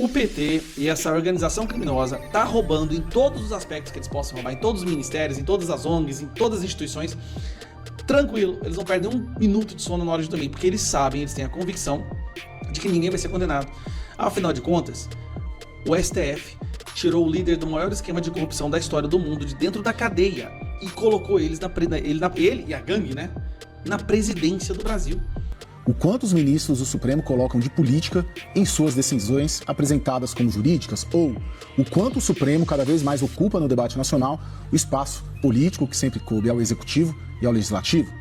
O PT e essa organização criminosa tá roubando em todos os aspectos que eles possam roubar, em todos os ministérios, em todas as ONGs, em todas as instituições. Tranquilo, eles não perdem um minuto de sono na hora de dormir, porque eles sabem, eles têm a convicção de que ninguém vai ser condenado. Afinal de contas, o STF tirou o líder do maior esquema de corrupção da história do mundo de dentro da cadeia e colocou ele e a gangue, né, na presidência do Brasil. O quanto os ministros do Supremo colocam de política em suas decisões apresentadas como jurídicas, ou o quanto o Supremo cada vez mais ocupa no debate nacional o espaço político que sempre coube ao Executivo e ao Legislativo.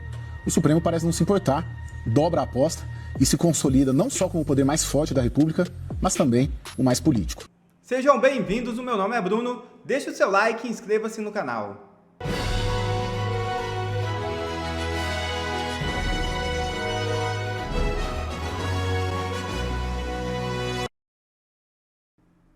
O Supremo parece não se importar, dobra a aposta e se consolida não só como o poder mais forte da República, mas também o mais político. Sejam bem-vindos, o meu nome é Bruno, deixe o seu like e inscreva-se no canal.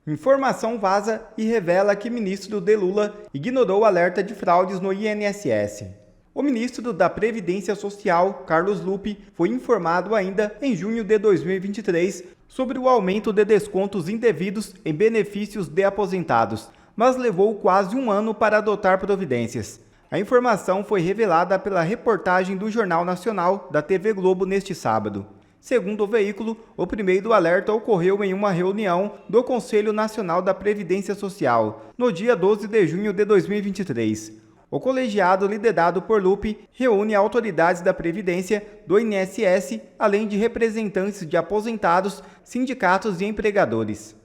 Informação vaza e revela que ministro de Lula ignorou o alerta de fraudes no INSS. O ministro da Previdência Social, Carlos Lupe, foi informado ainda em junho de 2023 sobre o aumento de descontos indevidos em benefícios de aposentados, mas levou quase um ano para adotar providências. A informação foi revelada pela reportagem do Jornal Nacional da TV Globo neste sábado. Segundo o veículo, o primeiro alerta ocorreu em uma reunião do Conselho Nacional da Previdência Social, no dia 12 de junho de 2023. O colegiado, liderado por Lupe, reúne autoridades da Previdência, do INSS, além de representantes de aposentados, sindicatos e empregadores.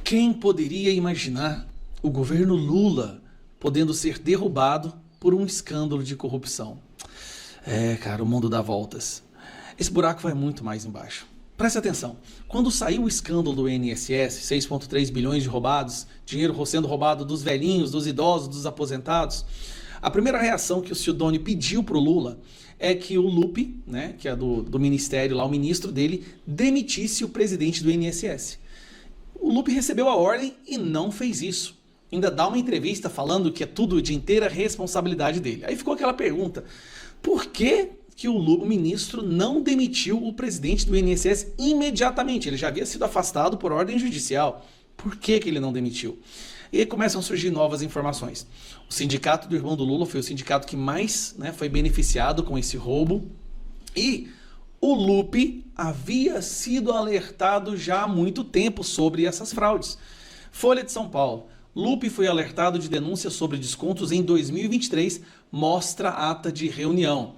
Quem poderia imaginar o governo Lula podendo ser derrubado por um escândalo de corrupção? Cara, o mundo dá voltas. Esse buraco vai muito mais embaixo. Preste atenção, quando saiu o escândalo do INSS, 6,3 bilhões de roubados, dinheiro sendo roubado dos velhinhos, dos idosos, dos aposentados, a primeira reação que o Sidoni pediu para o Lula é que o Lupe, né, que é do ministério lá, o ministro dele, demitisse o presidente do INSS. O Lupe recebeu a ordem e não fez isso. Ainda dá uma entrevista falando que é tudo de inteira responsabilidade dele. Aí ficou aquela pergunta, por que o ministro não demitiu o presidente do INSS imediatamente? Ele já havia sido afastado por ordem judicial. Por que ele não demitiu? E aí começam a surgir novas informações. O sindicato do irmão do Lula foi o sindicato que mais, né, foi beneficiado com esse roubo. E o Lupe havia sido alertado já há muito tempo sobre essas fraudes. Folha de São Paulo. Lupe foi alertado de denúncias sobre descontos em 2023, mostra ata de reunião.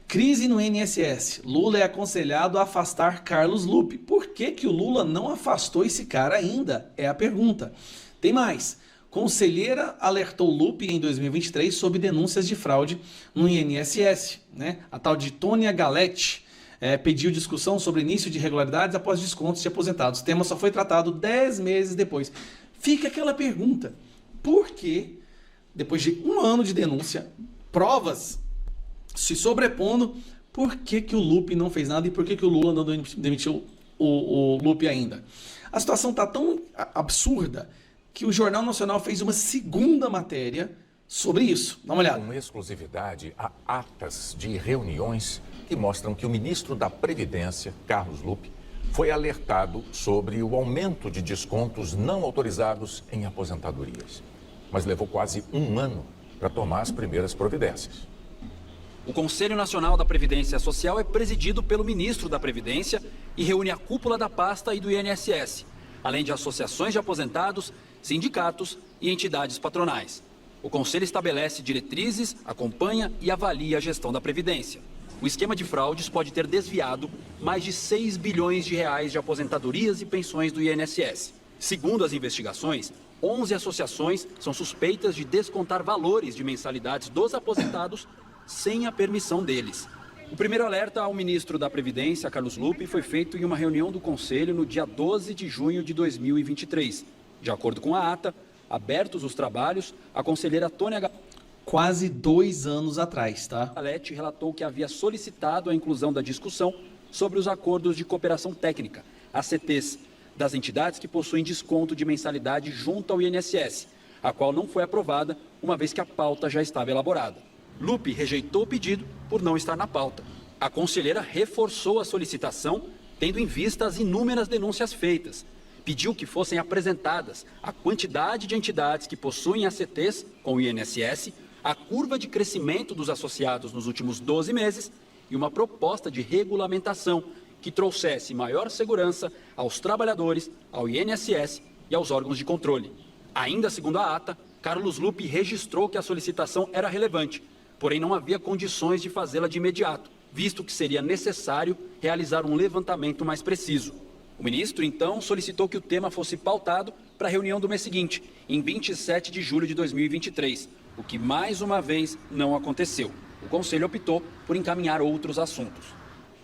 Crise no INSS. Lula é aconselhado a afastar Carlos Lupe. Por que o Lula não afastou esse cara ainda? É a pergunta. Tem mais. Conselheira alertou Lupe em 2023 sobre denúncias de fraude no INSS. Né? A tal de Tônia Galete pediu discussão sobre início de irregularidades após descontos de aposentados. O tema só foi tratado 10 meses depois. Fica aquela pergunta. Por que, depois de um ano de denúncia, provas se sobrepondo, por que o Lupe não fez nada e por que o Lula não demitiu o Lupe ainda? A situação está tão absurda que o Jornal Nacional fez uma segunda matéria sobre isso. Dá uma olhada. Com exclusividade, há atas de reuniões que mostram que o ministro da Previdência, Carlos Lupe, foi alertado sobre o aumento de descontos não autorizados em aposentadorias. Mas levou quase um ano para tomar as primeiras providências. O Conselho Nacional da Previdência Social é presidido pelo ministro da Previdência e reúne a cúpula da pasta e do INSS, além de associações de aposentados, sindicatos e entidades patronais. O Conselho estabelece diretrizes, acompanha e avalia a gestão da Previdência. O esquema de fraudes pode ter desviado mais de 6 bilhões de reais de aposentadorias e pensões do INSS. Segundo as investigações, 11 associações são suspeitas de descontar valores de mensalidades dos aposentados sem a permissão deles. O primeiro alerta ao ministro da Previdência, Carlos Lupe, foi feito em uma reunião do Conselho no dia 12 de junho de 2023. De acordo com a ata, abertos os trabalhos, a conselheira Tônia Quase 2 anos atrás, tá? Galete relatou que havia solicitado a inclusão da discussão sobre os acordos de cooperação técnica, ACTs, das entidades que possuem desconto de mensalidade junto ao INSS, a qual não foi aprovada, uma vez que a pauta já estava elaborada. Lupe rejeitou o pedido por não estar na pauta. A conselheira reforçou a solicitação, tendo em vista as inúmeras denúncias feitas, pediu que fossem apresentadas a quantidade de entidades que possuem ACTs com o INSS, a curva de crescimento dos associados nos últimos 12 meses e uma proposta de regulamentação que trouxesse maior segurança aos trabalhadores, ao INSS e aos órgãos de controle. Ainda segundo a ata, Carlos Lupe registrou que a solicitação era relevante, porém não havia condições de fazê-la de imediato, visto que seria necessário realizar um levantamento mais preciso. O ministro, então, solicitou que o tema fosse pautado para a reunião do mês seguinte, em 27 de julho de 2023, o que mais uma vez não aconteceu. O Conselho optou por encaminhar outros assuntos.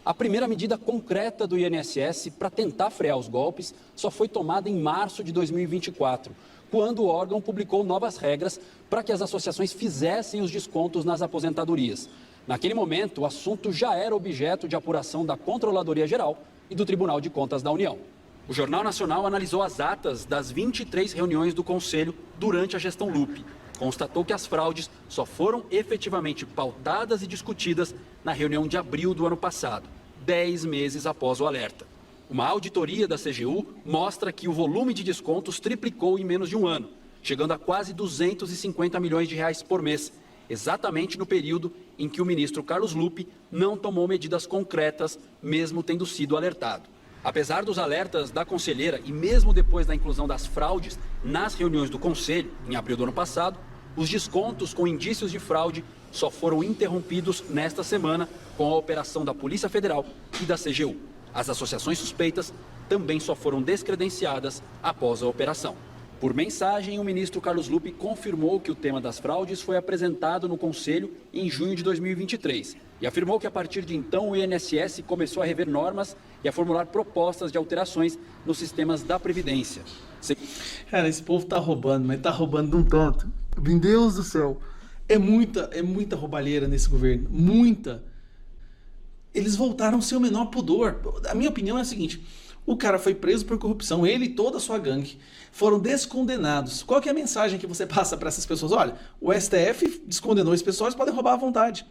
A primeira medida concreta do INSS para tentar frear os golpes só foi tomada em março de 2024, quando o órgão publicou novas regras para que as associações fizessem os descontos nas aposentadorias. Naquele momento, o assunto já era objeto de apuração da Controladoria Geral e do Tribunal de Contas da União. O Jornal Nacional analisou as atas das 23 reuniões do Conselho durante a gestão Lupe. Constatou que as fraudes só foram efetivamente pautadas e discutidas na reunião de abril do ano passado, 10 meses após o alerta. Uma auditoria da CGU mostra que o volume de descontos triplicou em menos de um ano, chegando a quase 250 milhões de reais por mês, exatamente no período em que o ministro Carlos Lupe não tomou medidas concretas, mesmo tendo sido alertado. Apesar dos alertas da conselheira e mesmo depois da inclusão das fraudes nas reuniões do Conselho, em abril do ano passado, os descontos com indícios de fraude só foram interrompidos nesta semana com a operação da Polícia Federal e da CGU. As associações suspeitas também só foram descredenciadas após a operação. Por mensagem, o ministro Carlos Lupe confirmou que o tema das fraudes foi apresentado no Conselho em junho de 2023 e afirmou que a partir de então o INSS começou a rever normas e a formular propostas de alterações nos sistemas da Previdência. Cara, esse povo tá roubando, mas tá roubando de um tanto. Meu Deus do céu. É muita roubalheira nesse governo. Muita. Eles voltaram sem o menor pudor. A minha opinião é a seguinte: o cara foi preso por corrupção, ele e toda a sua gangue foram descondenados. Qual que é a mensagem que você passa para essas pessoas? Olha, o STF descondenou esse pessoal, eles podem roubar à vontade.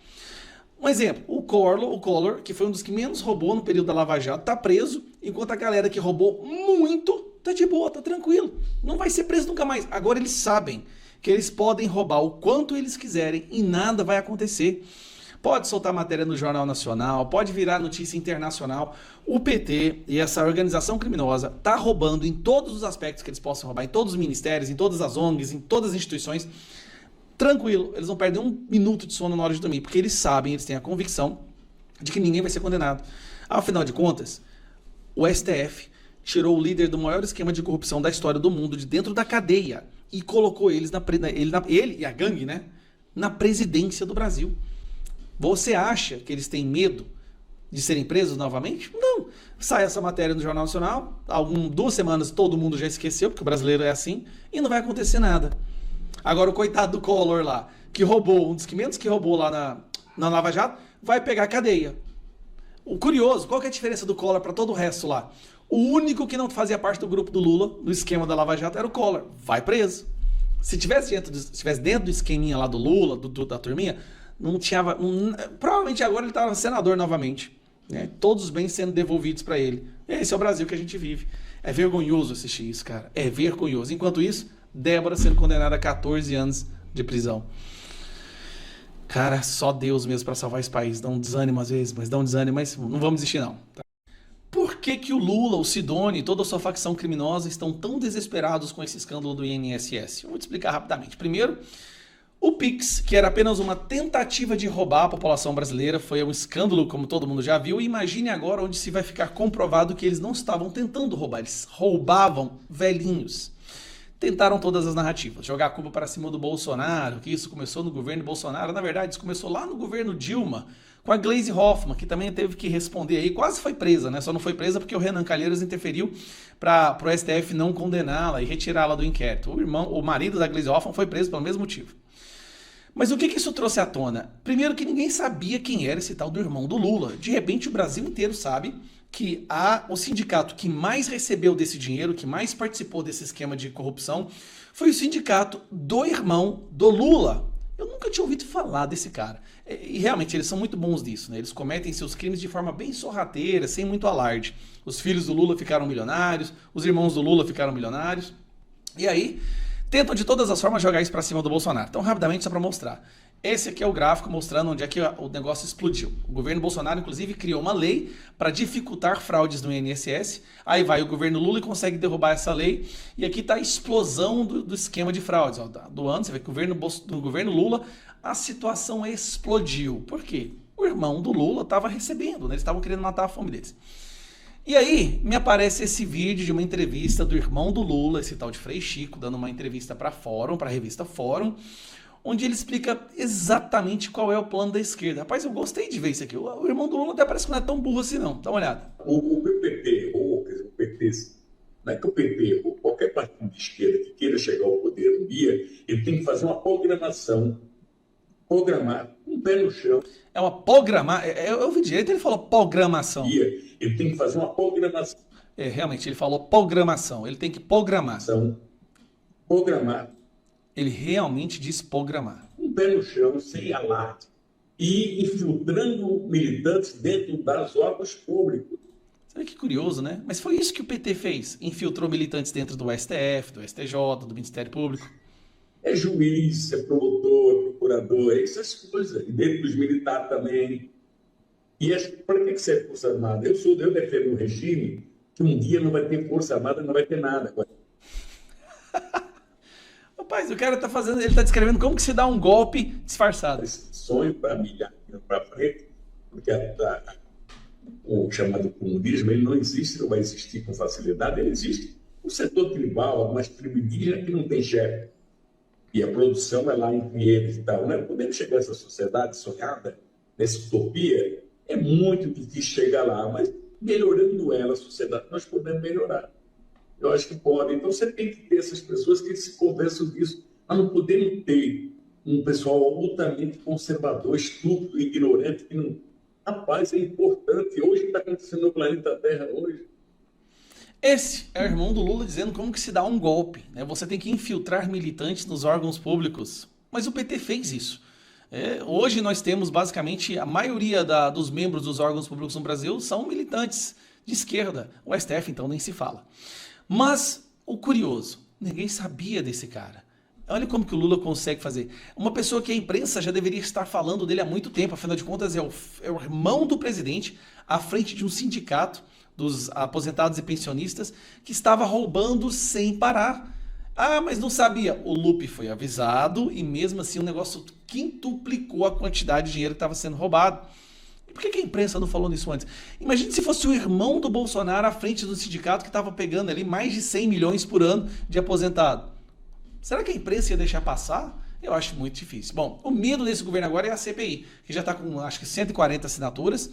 Um exemplo, o Collor, que foi um dos que menos roubou no período da Lava Jato, tá preso, enquanto a galera que roubou muito tá de boa, tá tranquilo. Não vai ser preso nunca mais. Agora eles sabem que eles podem roubar o quanto eles quiserem e nada vai acontecer. Pode soltar matéria no Jornal Nacional, pode virar notícia internacional. O PT e essa organização criminosa tá roubando em todos os aspectos que eles possam roubar, em todos os ministérios, em todas as ONGs, em todas as instituições. Tranquilo, eles não perdem um minuto de sono na hora de dormir, porque eles sabem, eles têm a convicção de que ninguém vai ser condenado. Afinal de contas, o STF tirou o líder do maior esquema de corrupção da história do mundo de dentro da cadeia e colocou ele e a gangue, né, na presidência do Brasil. Você acha que eles têm medo de serem presos novamente? Não. Sai essa matéria no Jornal Nacional, 2 semanas todo mundo já esqueceu, porque o brasileiro é assim, e não vai acontecer nada. Agora o coitado do Collor lá, que roubou, um dos que menos que roubou lá na Lava Jato, vai pegar cadeia. O curioso, qual que é a diferença do Collor para todo o resto lá? O único que não fazia parte do grupo do Lula, do esquema da Lava Jato, era o Collor. Vai preso. Se tivesse dentro do esqueminha lá do Lula, da turminha, provavelmente agora ele estava senador novamente, né? Todos os bens sendo devolvidos para ele. Esse é o Brasil que a gente vive. É vergonhoso assistir isso, cara. É vergonhoso. Enquanto isso, Débora sendo condenada a 14 anos de prisão. Cara, só Deus mesmo para salvar esse país. Dá um desânimo às vezes, mas não vamos desistir não. Tá? Por que o Lula, o Sidoni e toda a sua facção criminosa estão tão desesperados com esse escândalo do INSS? Eu vou te explicar rapidamente. Primeiro, o Pix, que era apenas uma tentativa de roubar a população brasileira, foi um escândalo, como todo mundo já viu. E imagine agora onde se vai ficar comprovado que eles não estavam tentando roubar, eles roubavam velhinhos. Tentaram todas as narrativas, jogar a culpa para cima do Bolsonaro, que isso começou no governo Bolsonaro. Na verdade, isso começou lá no governo Dilma, com a Gleisi Hoffmann, que também teve que responder aí, quase foi presa, né? Só não foi presa porque o Renan Calheiros interferiu para o STF não condená-la e retirá-la do inquérito. O marido da Gleisi Hoffmann foi preso pelo mesmo motivo. Mas o que isso trouxe à tona? Primeiro que ninguém sabia quem era esse tal do irmão do Lula. De repente o Brasil inteiro sabe que o sindicato que mais recebeu desse dinheiro, que mais participou desse esquema de corrupção, foi o sindicato do irmão do Lula. Eu nunca tinha ouvido falar desse cara. E realmente eles são muito bons nisso, né? Eles cometem seus crimes de forma bem sorrateira, sem muito alarde. Os filhos do Lula ficaram milionários, os irmãos do Lula ficaram milionários. E aí, tentam de todas as formas jogar isso pra cima do Bolsonaro. Então, rapidamente, só pra mostrar. Esse aqui é o gráfico mostrando onde é que o negócio explodiu. O governo Bolsonaro, inclusive, criou uma lei para dificultar fraudes no INSS. Aí vai o governo Lula e consegue derrubar essa lei. E aqui está a explosão do esquema de fraudes. Ó, do ano, você vê que do governo Lula, a situação explodiu. Por quê? O irmão do Lula estava recebendo, né? Eles estavam querendo matar a fome deles. E aí, me aparece esse vídeo de uma entrevista do irmão do Lula, esse tal de Frei Chico, dando uma entrevista para a revista Fórum, onde ele explica exatamente qual é o plano da esquerda. Rapaz, eu gostei de ver isso aqui. O irmão do Lula até parece que não é tão burro assim, não. Dá uma olhada. O PT, ou quer dizer, o PT, não é que o PT, ou qualquer partido de esquerda que queira chegar ao poder um dia, ele tem que fazer uma programação, programar, um pé no chão. É uma programação. Eu ouvi direito, ele falou programação. Ele tem que fazer uma programação. Realmente, ele falou programação. Ele tem que programar. Programar. Ele realmente diz programar. Um pé no chão, sem alarde. E infiltrando militantes dentro dos órgãos públicos. Sabe que curioso, né? Mas foi isso que o PT fez. Infiltrou militantes dentro do STF, do STJ, do Ministério Público. É juiz, é promotor, procurador, essas coisas. E dentro dos militares também. E para que serve Força Armada? Eu defendo um regime que um dia não vai ter Força Armada, não vai ter nada. Rapaz, o cara tá fazendo, ele tá descrevendo como que se dá um golpe disfarçado. Esse sonho para milhar para frente, porque o chamado comunismo, ele não existe, não vai existir com facilidade, ele existe no setor tribal, algumas tribos indígenas que não tem chefe. E a produção é lá entre eles e tal. Né? Podemos chegar a essa sociedade sonhada, nessa utopia, é muito difícil chegar lá, mas melhorando ela, a sociedade, nós podemos melhorar. Eu acho que pode. Então você tem que ter essas pessoas que se conversam disso. Nós não podemos ter um pessoal altamente conservador, estúpido, ignorante, que não... Rapaz, é importante. Hoje está acontecendo no planeta Terra hoje. Esse é o irmão do Lula dizendo como que se dá um golpe. Né? Você tem que infiltrar militantes nos órgãos públicos. Mas o PT fez isso. Hoje nós temos basicamente a maioria dos membros dos órgãos públicos no Brasil são militantes de esquerda. O STF então nem se fala. Mas o curioso, ninguém sabia desse cara. Olha como que o Lula consegue fazer. Uma pessoa que a imprensa já deveria estar falando dele há muito tempo, afinal de contas é o irmão do presidente à frente de um sindicato dos aposentados e pensionistas que estava roubando sem parar. Ah, mas não sabia. O Lupe foi avisado e mesmo assim o negócio quintuplicou a quantidade de dinheiro que estava sendo roubado. E por que a imprensa não falou nisso antes? Imagine se fosse o irmão do Bolsonaro à frente do sindicato que estava pegando ali mais de 100 milhões por ano de aposentado. Será que a imprensa ia deixar passar? Eu acho muito difícil. Bom, o medo desse governo agora é a CPI, que já está com, acho que 140 assinaturas.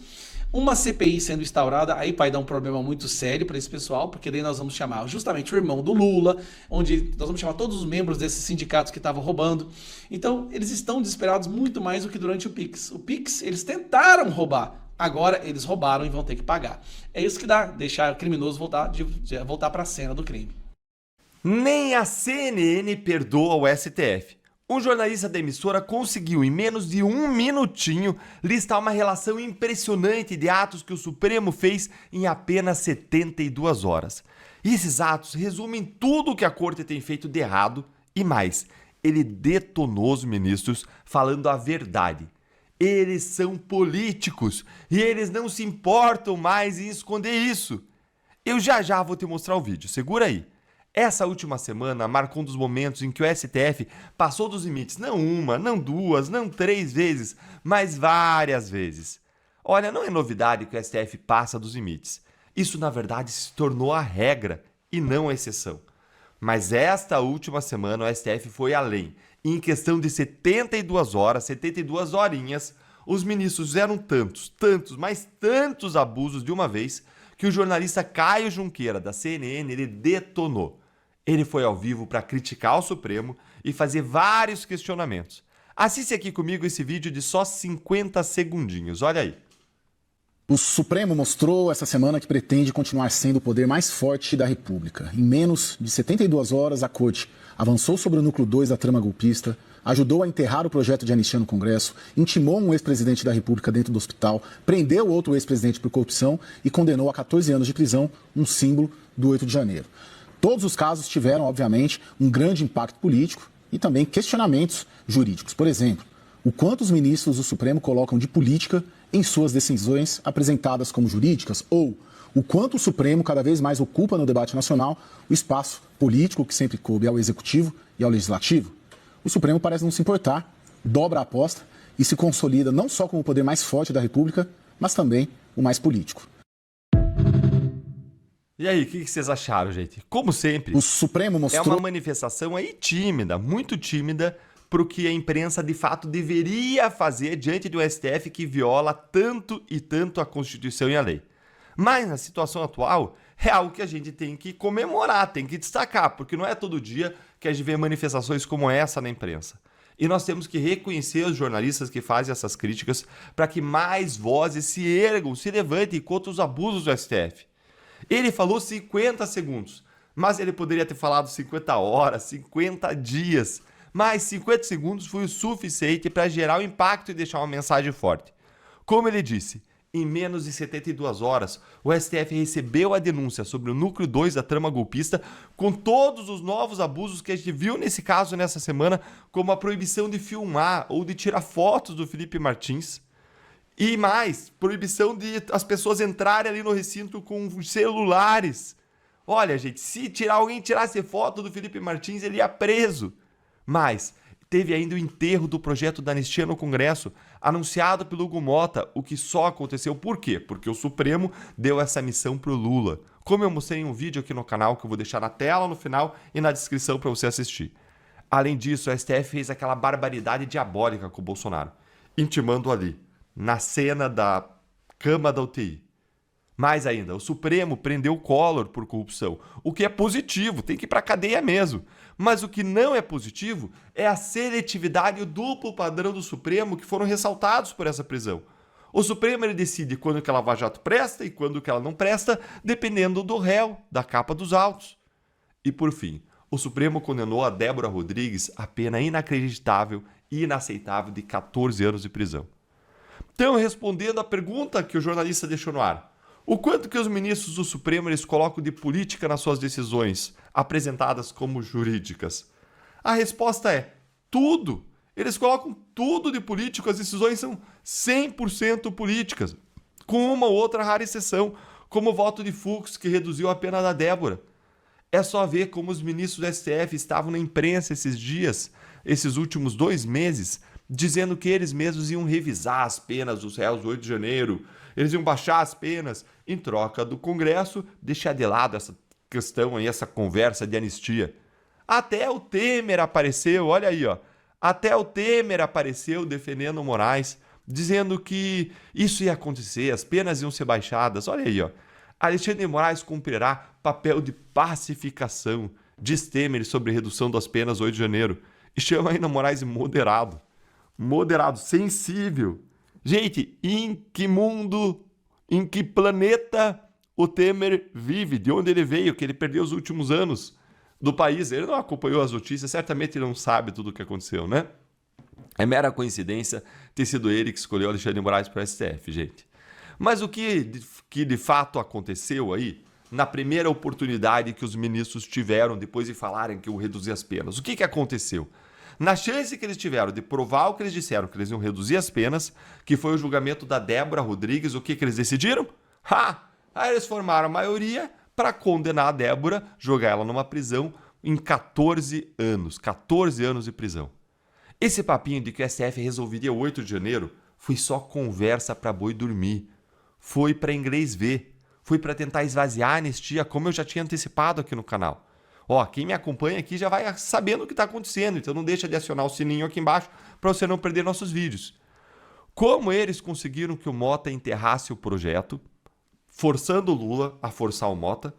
Uma CPI sendo instaurada, aí vai dar um problema muito sério para esse pessoal, porque daí nós vamos chamar justamente o irmão do Lula, onde nós vamos chamar todos os membros desses sindicatos que estavam roubando. Então, eles estão desesperados muito mais do que durante o PIX. O PIX, eles tentaram roubar. Agora, eles roubaram e vão ter que pagar. É isso que dá, deixar o criminoso voltar para a cena do crime. Nem a CNN perdoa o STF. Um jornalista da emissora conseguiu, em menos de um minutinho, listar uma relação impressionante de atos que o Supremo fez em apenas 72 horas. E esses atos resumem tudo o que a corte tem feito de errado e mais. Ele detonou os ministros falando a verdade. Eles são políticos e eles não se importam mais em esconder isso. Eu já vou te mostrar o vídeo, segura aí. Essa última semana marcou um dos momentos em que o STF passou dos limites, não uma, não duas, não 3 vezes, mas várias vezes. Olha, não é novidade que o STF passa dos limites. Isso, na verdade, se tornou a regra e não a exceção. Mas esta última semana o STF foi além. E em questão de 72 horas, 72 horinhas, os ministros fizeram tantos, mas tantos abusos de uma vez que o jornalista Caio Junqueira, da CNN, ele detonou. Ele foi ao vivo para criticar o Supremo e fazer vários questionamentos. Assiste aqui comigo esse vídeo de só 50 segundinhos, olha aí. O Supremo mostrou essa semana que pretende continuar sendo o poder mais forte da República. Em menos de 72 horas, a Corte avançou sobre o núcleo 2 da trama golpista, ajudou a enterrar o projeto de anistia no Congresso, intimou um ex-presidente da República dentro do hospital, prendeu outro ex-presidente por corrupção e condenou a 14 anos de prisão, um símbolo do 8 de janeiro. Todos os casos tiveram, obviamente, um grande impacto político e também questionamentos jurídicos. Por exemplo, o quanto os ministros do Supremo colocam de política em suas decisões apresentadas como jurídicas ou o quanto o Supremo cada vez mais ocupa no debate nacional o espaço político que sempre coube ao Executivo e ao Legislativo. O Supremo parece não se importar, dobra a aposta e se consolida não só como o poder mais forte da República, mas também o mais político. E aí, o que vocês acharam, gente? Como sempre, O Supremo mostrou... é uma manifestação aí tímida, muito tímida, para o que a imprensa de fato deveria fazer diante do STF que viola tanto e tanto a Constituição e a lei. Mas na situação atual, é algo que a gente tem que comemorar, tem que destacar, porque não é todo dia que a gente vê manifestações como essa na imprensa. E nós temos que reconhecer os jornalistas que fazem essas críticas para que mais vozes se ergam, se levantem contra os abusos do STF. Ele falou 50 segundos, mas ele poderia ter falado 50 horas, 50 dias. Mas 50 segundos foi o suficiente para gerar o impacto e deixar uma mensagem forte. Como ele disse, em menos de 72 horas, o STF recebeu a denúncia sobre o núcleo 2 da trama golpista, com todos os novos abusos que a gente viu nesse caso nessa semana, como a proibição de filmar ou de tirar fotos do Felipe Martins. E mais, proibição de as pessoas entrarem ali no recinto com celulares. Olha, gente, se alguém tirasse foto do Felipe Martins, ele ia preso. Mas teve ainda o enterro do projeto da anistia no Congresso, anunciado pelo Hugo Mota, o que só aconteceu por quê? Porque o Supremo deu essa missão pro Lula. Como eu mostrei em um vídeo aqui no canal, que eu vou deixar na tela, no final e na descrição para você assistir. Além disso, o STF fez aquela barbaridade diabólica com o Bolsonaro, intimando ali, na cena da cama da UTI. Mais ainda, o Supremo prendeu o Collor por corrupção, o que é positivo, tem que ir para a cadeia mesmo. Mas o que não é positivo é a seletividade e o duplo padrão do Supremo que foram ressaltados por essa prisão. O Supremo ele decide quando que a Lava Jato presta e quando que ela não presta, dependendo do réu, da capa dos autos. E por fim, o Supremo condenou a Débora Rodrigues a pena inacreditável e inaceitável de 14 anos de prisão. Então, respondendo à pergunta que o jornalista deixou no ar, o quanto que os ministros do Supremo eles colocam de política nas suas decisões, apresentadas como jurídicas? A resposta é tudo. Eles colocam tudo de político, as decisões são 100% políticas, com uma ou outra rara exceção, como o voto de Fux, que reduziu a pena da Débora. É só ver como os ministros do STF estavam na imprensa esses dias, esses últimos 2 meses, dizendo que eles mesmos iam revisar as penas dos réus do 8 de janeiro, eles iam baixar as penas em troca do Congresso, deixar de lado essa questão aí, essa conversa de anistia. Até o Temer apareceu, olha aí, ó. Até o Temer apareceu defendendo o Moraes, dizendo que isso ia acontecer, as penas iam ser baixadas. Olha aí, ó. Alexandre de Moraes cumprirá papel de pacificação, diz Temer sobre redução das penas 8 de janeiro. E chama ainda Moraes de moderado. Moderado, sensível. Gente, em que mundo, em que planeta o Temer vive? De onde ele veio? Que ele perdeu os últimos anos do país. Ele não acompanhou as notícias, certamente ele não sabe tudo o que aconteceu, né? É mera coincidência ter sido ele que escolheu Alexandre de Moraes para o STF, gente. Mas o que de fato aconteceu aí, na primeira oportunidade que os ministros tiveram depois de falarem que iam reduzir as penas? O que aconteceu? Na chance que eles tiveram de provar o que eles disseram, que eles iam reduzir as penas, que foi o julgamento da Débora Rodrigues, o que eles decidiram? Aí eles formaram a maioria para condenar a Débora, jogar ela numa prisão em 14 anos. 14 anos de prisão. Esse papinho de que o STF resolveria 8 de janeiro foi só conversa para boi dormir. Foi para inglês ver. Foi para tentar esvaziar a anistia, como eu já tinha antecipado aqui no canal. Ó, quem me acompanha aqui já vai sabendo o que está acontecendo, então não deixa de acionar o sininho aqui embaixo para você não perder nossos vídeos. Como eles conseguiram que o Mota enterrasse o projeto, forçando o Lula a forçar o Mota,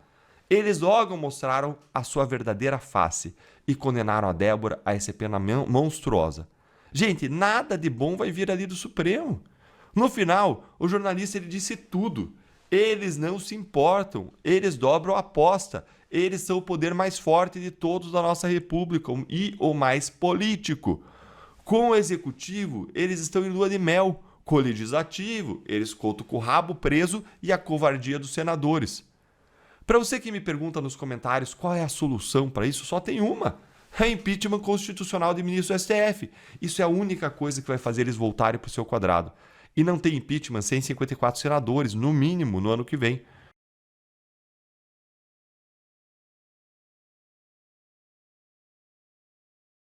eles logo mostraram a sua verdadeira face e condenaram a Débora a essa pena monstruosa. Gente, nada de bom vai vir ali do Supremo. No final, o jornalista ele disse tudo. Eles não se importam, eles dobram a aposta. Eles são o poder mais forte de todos da nossa república e o mais político. Com o executivo, eles estão em lua de mel. Com o legislativo, eles contam com o rabo preso e a covardia dos senadores. Para você que me pergunta nos comentários qual é a solução para isso, só tem uma. É impeachment constitucional de ministro do STF. Isso é a única coisa que vai fazer eles voltarem para o seu quadrado. E não tem impeachment sem 54 senadores, no mínimo, no ano que vem.